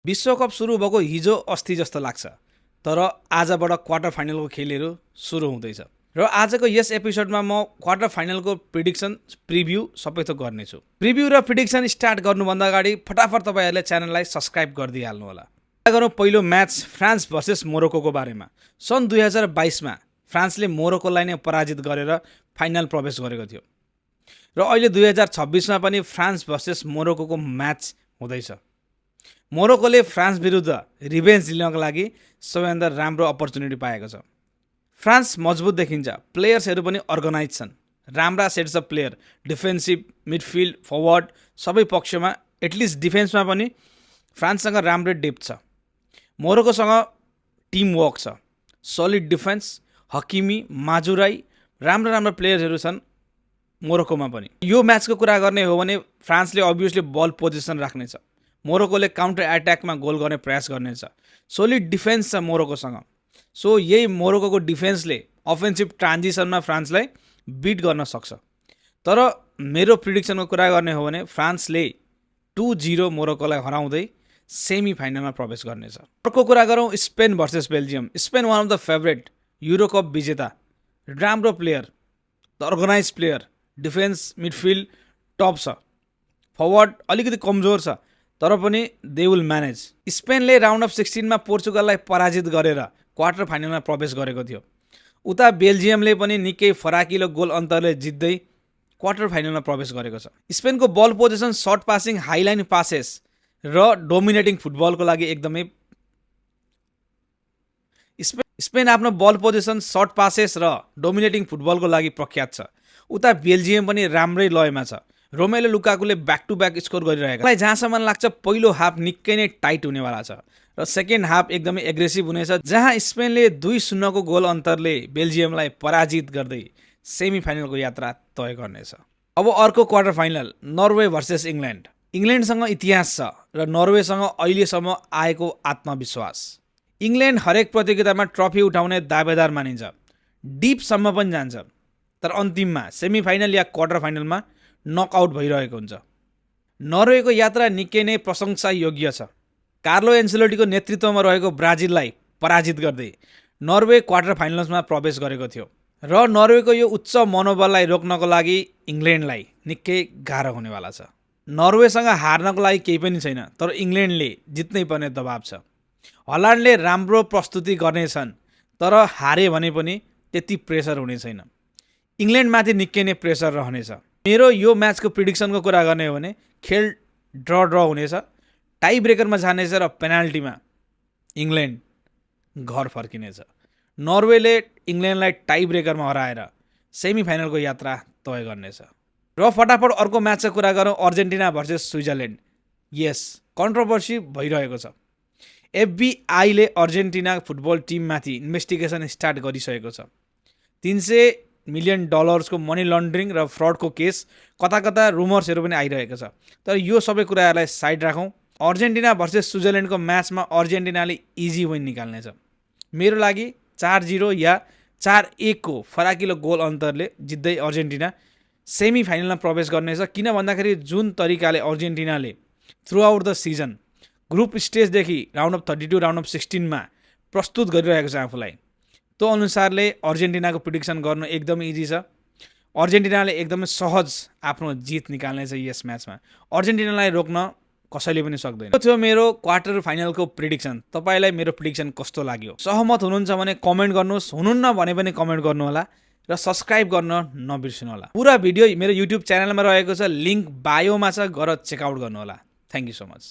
विश्वकप सुरु भएको हिजो अस्ति जस्तो लाग्छ, तर आजबाट क्वार्टर फाइनलको खेलहरू सुरु हुँदैछ र आजको यस एपिसोडमा म क्वार्टर फाइनलको प्रिडिक्सन प्रिभ्यू सबै थोक गर्नेछु। प्रिभ्यू र प्रिडिक्सन स्टार्ट गर्नुभन्दा अगाडि फटाफट तपाईहरुले च्यानललाई सब्स्क्राइब गरिदिइहाल्नु होला। गरौँ पहिलो म्याच फ्रान्स भर्सेस मोरोक्कोको बारेमा। सन् 2022 मा फ्रान्सले मोरोक्कोलाई नै पराजित गरेर फाइनल प्रवेश गरेको थियो र अहिले 2026 मा पनि फ्रान्स भर्सेस मोरोक्कोको म्याच हुँदैछ। मोरोक्कोले फ्रान्स विरुद्ध रिभेन्ज लिनको लागि सबैभन्दा राम्रो अपर्च्युनिटी पाएको छ। फ्रान्स मजबुत देखिन्छ, प्लेयर्सहरू पनि अर्गनाइज छन्, राम्रा sets of player, defensive, midfield, forward सबै पक्षमा, एटलिस्ट डिफेन्समा पनि फ्रान्ससँग राम्रो डेप्थ छ। मोरोक्कोसँग टिम वर्क छ, सलिड डिफेन्स, हकिमी, माजुराई, राम्रो प्लेयर्सहरू छन् मोरोक्कोमा पनि। यो म्याचको कुरा गर्ने हो भने फ्रान्सले अभियसली बल पोजिसन राख्नेछ, मोरोक्कोले काउन्टर एट्याकमा गोल गर्ने प्रयास गर्नेछ। सोलिड डिफेन्स छ मोरोक्कोसँग, सो यही मोरोक्कोको डिफेन्सले अफेन्सिभ ट्रान्जिसनमा फ्रान्सलाई बिट गर्न सक्छ। तर मेरो प्रिडिक्सनको कुरा गर्ने हो भने फ्रान्सले 2-0 मोरोक्कोलाई हराउँदै सेमी फाइनलमा प्रवेश गर्नेछ। अर्को कुरा गरौँ Spain versus Belgium. Spain one of the favourite Euro Cup विजेता, राम्रो player, organise player, defence midfield top छ, फरवर्ड अलिकति कमजोर छ, तर पनि दे विल म्यानेज। स्पेनले राउन्ड अफ 16 मा पोर्चुगललाई पराजित गरेर क्वार्टर फाइनलमा प्रवेश गरेको थियो। उता बेल्जियमले पनि निकै फराकिलो गोल अन्तरले जित्दै क्वार्टर फाइनलमा प्रवेश गरेको छ। स्पेनको ball position, short passing, high line passes र डोमिनेटिङ फुटबलको लागि एकदमै स्पेन आफ्नो बल पोजिसन, सर्ट पासेस र डोमिनेटिङ फुटबलको लागि प्रख्यात छ। उता बेल्जियम पनि राम्रै लयमा छ। रोमेलो लुकाकुले ब्याक टु ब्याक स्कोर गरिरहेको मलाई जहाँसम्म लाग्छ पहिलो हाफ निकै नै टाइट हुनेवाला छ र सेकेन्ड हाफ एकदमै एग्रेसिभ हुनेछ, जहाँ स्पेनले 2-0 को गोल अन्तरले बेल्जियमलाई पराजित गर्दै सेमी फाइनलको यात्रा तय गर्नेछ। अब अर्को quarter final Norway versus England. इङ्ल्यान्डसँग इतिहास छ र नर्वेसँग अहिलेसम्म आएको आत्मविश्वास। इङ्ल्यान्ड हरेक प्रतियोगितामा ट्रफी उठाउने दावेदार मानिन्छ, डिपसम्म पनि जान्छ, तर अन्तिममा सेमी फाइनल या क्वार्टर फाइनलमा नकआउट भइरहेको हुन्छ। नर्वेको यात्रा निकै नै प्रशंसा योग्य छ। कार्लो एन्सेलोटीको नेतृत्वमा रहेको ब्राजिललाई पराजित गर्दै नर्वे क्वार्टर फाइनल्समा प्रवेश गरेको थियो र नर्वेको यो उच्च मनोबललाई रोक्नको लागि इङ्ल्यान्डलाई निकै गाह्रो हुनेवाला छ। नर्वेसँग हार्नको लागि केही पनि छैन, तर इङ्ल्यान्डले जित्नै पर्ने दबाब छ। हल्यान्डले राम्रो प्रस्तुति गर्नेछन्, तर हारे भने पनि त्यति प्रेसर हुने छैन। इङ्ल्यान्डमाथि निकै नै प्रेसर रहनेछ। मेरो यो म्याचको प्रिडिक्सनको कुरा गर्ने हो भने खेल ड्र हुनेछ, टाई ब्रेकरमा जानेछ र पेनाल्टीमा इङ्ल्यान्ड घर फर्किनेछ। नर्वेले इङ्ल्यान्डलाई टाई ब्रेकरमा हराएर सेमी फाइनलको यात्रा तय गर्नेछ। र फटाफट अर्को म्याचको कुरा गरौँ अर्जेन्टिना भर्सेस स्विजरल्यान्ड। यस, कन्ट्रोभर्सी भइरहेको छ। एफबिआईले अर्जेन्टिना फुटबल टिममाथि इन्भेस्टिगेसन स्टार्ट गरिसकेको छ। $300 मिलियन को मनी लन्ड्रिङ र फ्रडको केस, कता रुमर्सहरू पनि आइरहेको छ। तर यो सबै कुराहरूलाई साइड राखौँ। अर्जेन्टिना भर्सेस स्विजरल्यान्डको म्याचमा अर्जेन्टिनाले इजी विन निकाल्नेछ। मेरो लागि 4-0 या 4-1 को फराकिलो गोल अन्तरले जित्दै अर्जेन्टिना सेमी फाइनलमा प्रवेश गर्नेछ। किन भन्दाखेरि जुन तरिकाले अर्जेन्टिनाले throughout the season group स्टेजदेखि राउन्ड अफ 32 राउन्ड अफ 16 मा प्रस्तुत गरिरहेको छ आफूलाई, त्यो अनुसारले अर्जेन्टिनाको प्रिडिक्सन गर्नु एकदमै इजी छ। अर्जेन्टिनाले एकदमै सहज आफ्नो जित निकाल्नेछ यस म्याचमा। अर्जेन्टिनालाई रोक्न कसैले पनि सक्दैन। त्यो थियो मेरो क्वार्टर फाइनलको प्रिडिक्सन। तपाईँलाई मेरो प्रिडिक्सन कस्तो लाग्यो? सहमत हुनुहुन्छ भने कमेन्ट गर्नुहोस्, हुनुहुन्न भने पनि कमेन्ट गर्नु होला र सब्स्क्राइब गर्न नबिर्सनु होला। पुरा भिडियो मेरो युट्युब च्यानलमा रहेको छ, लिङ्क बायोमा छ, गएर चेकआउट गर्नु होला। Thank you so much.